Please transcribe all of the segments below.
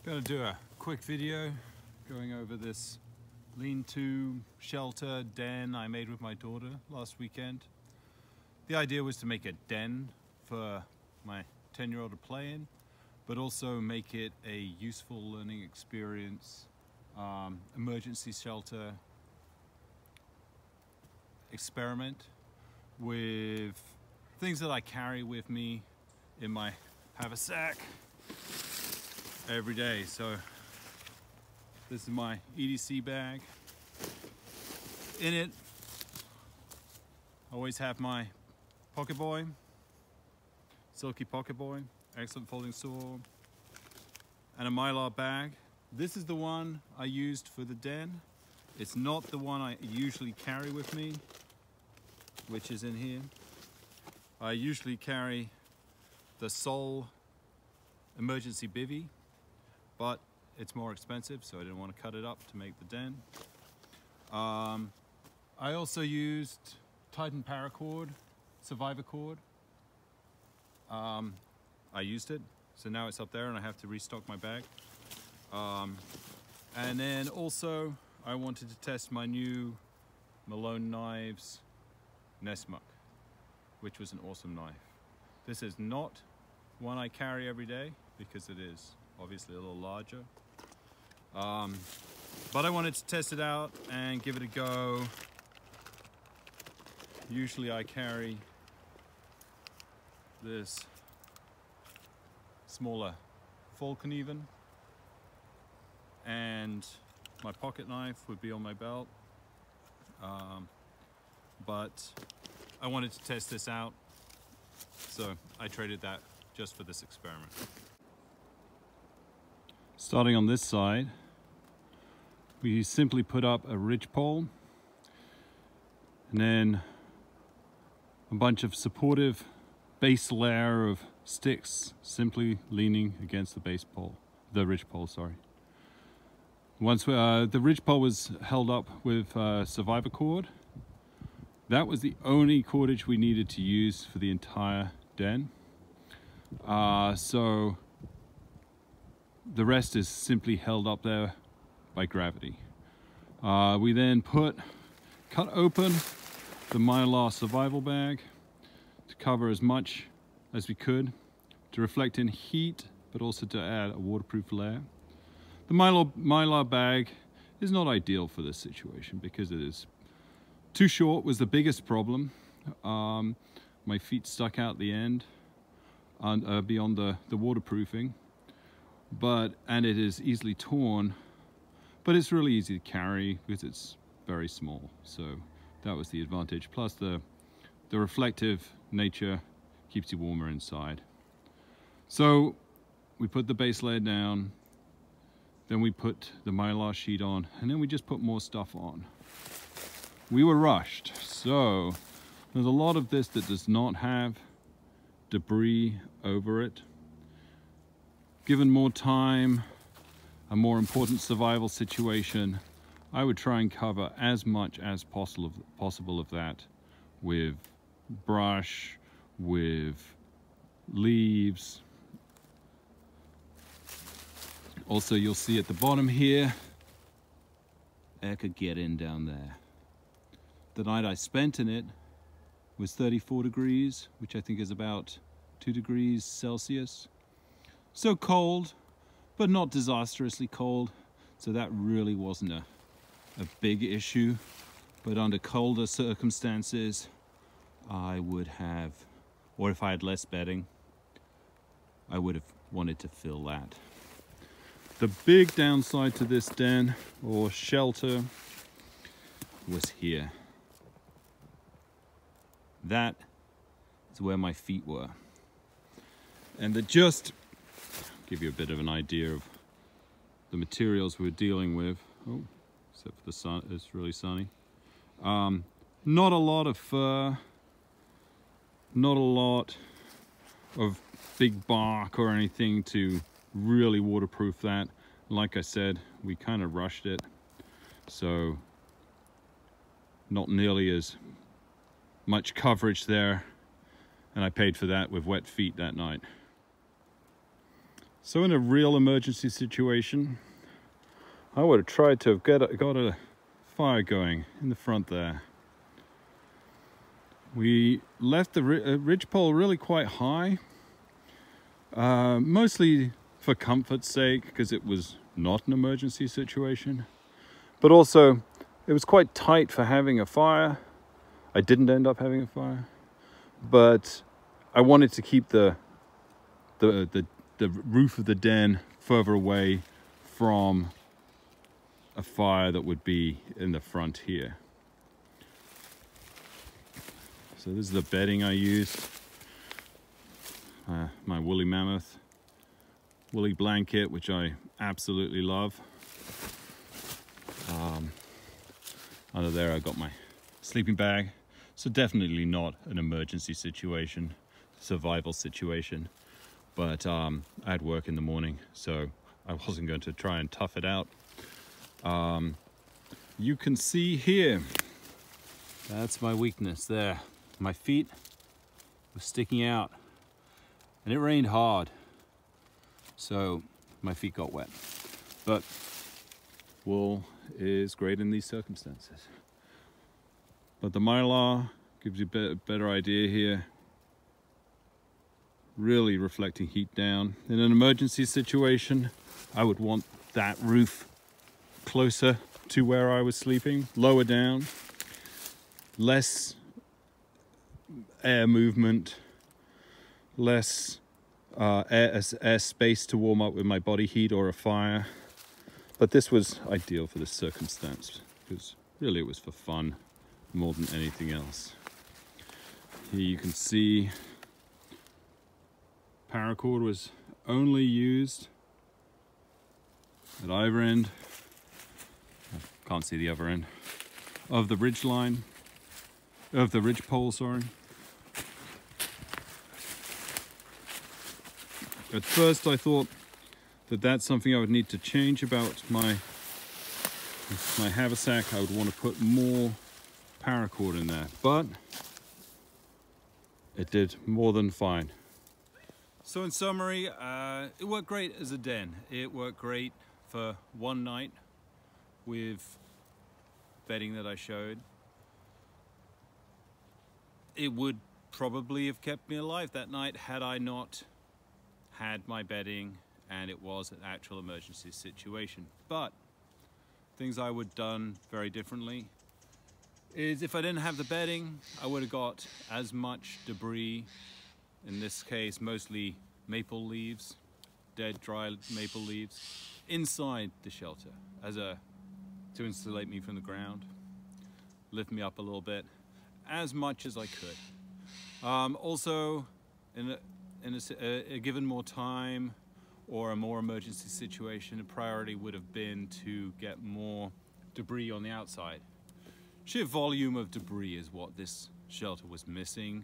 Going to do a quick video going over this lean-to shelter den I made with my daughter last weekend. The idea was to make a den for my 10-year-old to play in, but also make it a useful learning experience, emergency shelter experiment with things that I carry with me in my haversack every day. So this is my EDC bag. In it, I always have my pocket boy, silky pocket boy, excellent folding saw, and a Mylar bag. This is the one I used for the den. It's not the one I usually carry with me, which is in here. I usually carry the Sol emergency bivvy, but it's more expensive, so I didn't want to cut it up to make the den. I also used Titan paracord, survivor cord. I used it, so now it's up there and I have to restock my bag. And then also I wanted to test my new Malone Knives Nestmuck, which was an awesome knife. This is not one I carry every day because it is obviously a little larger. But I wanted to test it out and give it a go. Usually I carry this smaller falcon even, and my pocket knife would be on my belt. But I wanted to test this out, so I traded that just for this experiment. Starting on this side, we simply put up a ridgepole and then a bunch of supportive base layer of sticks simply leaning against the ridgepole, sorry. Once the ridgepole was held up with survivor cord, that was the only cordage we needed to use for the entire den. So the rest is simply held up there by gravity. We then cut open the Mylar survival bag to cover as much as we could to reflect in heat, but also to add a waterproof layer. The Mylar bag is not ideal for this situation because it is too short, was the biggest problem. My feet stuck out the end and beyond the waterproofing, and it is easily torn, but it's really easy to carry because it's very small. So that was the advantage. Plus the reflective nature keeps you warmer inside. So we put the base layer down, then we put the Mylar sheet on, and then we just put more stuff on. We were rushed, so there's a lot of this that does not have debris over it. Given more time, a more important survival situation, I would try and cover as much as possible of that with brush, with leaves. Also, you'll see at the bottom here, air could get in down there. The night I spent in it was 34 degrees, which I think is about 2 degrees Celsius. So cold, but not disastrously cold. So that really wasn't a big issue. But under colder circumstances, I would have, or if I had less bedding, I would have wanted to fill that. The big downside to this den or shelter was here. That is where my feet were. And to just give you a bit of an idea of the materials we're dealing with. Oh, except for the sun, it's really sunny. Not a lot of fur, not a lot of big bark or anything to really waterproof that. Like I said, we kind of rushed it, so not nearly as much coverage there, and I paid for that with wet feet that night. So in a real emergency situation, I would have tried to have got a fire going in the front there. We left the ridgepole really quite high, mostly for comfort's sake, because it was not an emergency situation, but also it was quite tight for having a fire. I didn't end up having a fire, but I wanted to keep the roof of the den further away from a fire that would be in the front here. So this is the bedding I used. My woolly mammoth woolly blanket, which I absolutely love. Under there I got my sleeping bag. So definitely not an emergency situation, survival situation. But I had work in the morning, so I wasn't going to try and tough it out. You can see here, that's my weakness there. My feet were sticking out, and it rained hard, so my feet got wet. But wool is great in these circumstances. But the Mylar gives you a better idea here. Really reflecting heat down. In an emergency situation, I would want that roof closer to where I was sleeping, lower down, less air movement, less air space to warm up with my body heat or a fire. But this was ideal for this circumstance, because really it was for fun more than anything else. Here you can see paracord was only used at either end, I can't see the other end, of the ridge line, of the ridge pole, sorry. At first I thought that that's something I would need to change about my haversack. I would want to put more paracord in there, but it did more than fine. So in summary, it worked great as a den. It worked great for one night with bedding that I showed. It would probably have kept me alive that night had I not had my bedding and it was an actual emergency situation. But things I would have done very differently is if I didn't have the bedding, I would have got as much debris, in this case mostly maple leaves, dead dry maple leaves, inside the shelter to insulate me from the ground, lift me up a little bit, as much as I could. Also, in a given more time or a more emergency situation, a priority would have been to get more debris on the outside. Sheer volume of debris is what this shelter was missing.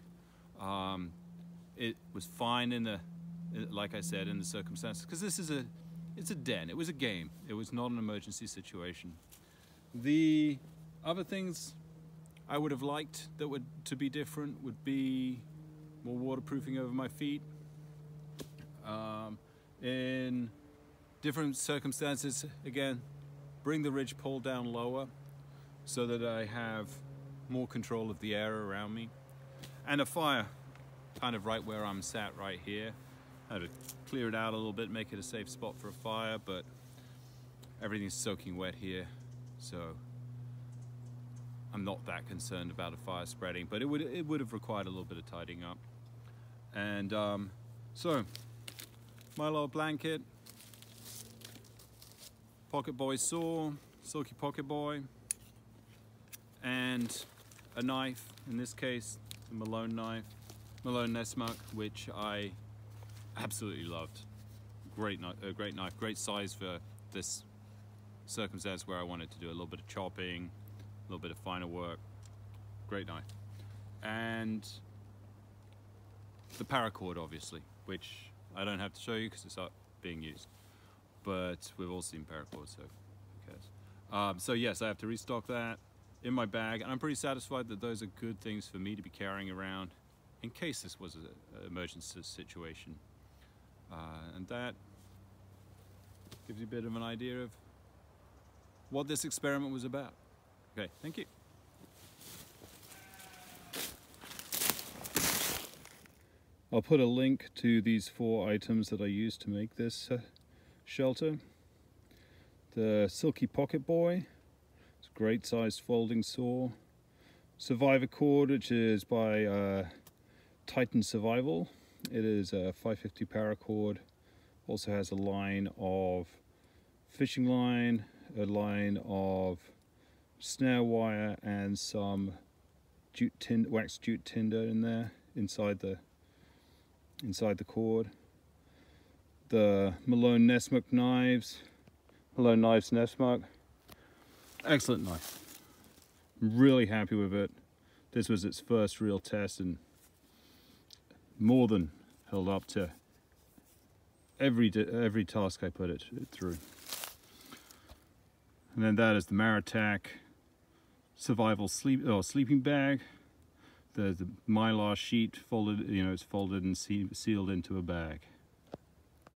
It was fine like I said, in the circumstances, because it's a den. It was a game. It was not an emergency situation. The other things I would have liked to be different would be more waterproofing over my feet. In different circumstances, again, bring the ridge pole down lower so that I have more control of the air around me. And a fire kind of right where I'm sat right here. I had to clear it out a little bit, make it a safe spot for a fire, but everything's soaking wet here, so I'm not that concerned about a fire spreading, but it would have required a little bit of tidying up. And so, my little blanket, pocket boy saw, silky pocket boy, and a knife, in this case, the Malone knife, Malone Nessmuck, which I absolutely loved. Great knife, great size for this circumstance where I wanted to do a little bit of chopping, a little bit of finer work. Great knife. And the paracord, obviously, which I don't have to show you because it's not being used. But we've all seen paracord, so who cares? So yes, I have to restock that in my bag, and I'm pretty satisfied that those are good things for me to be carrying around in case this was an emergency situation. And that Gives you a bit of an idea of what this experiment was about. Okay, thank you. I'll put a link to these 4 items that I used to make this shelter. The Silky Pocket Boy, it's a great sized folding saw. Survivor cord, which is by Titan Survival. It is a 550 paracord. Also has a line of fishing line, a line of snare wire, and some wax jute tinder in there inside the cord. The Malone Nessmuck knives, Malone Knives Nessmuck. Excellent knife. I'm really happy with it. This was its first real test and more than held up to every task I put it through. And then that is the Maritac Survival sleeping bag. The mylar sheet folded, it's folded and sealed into a bag.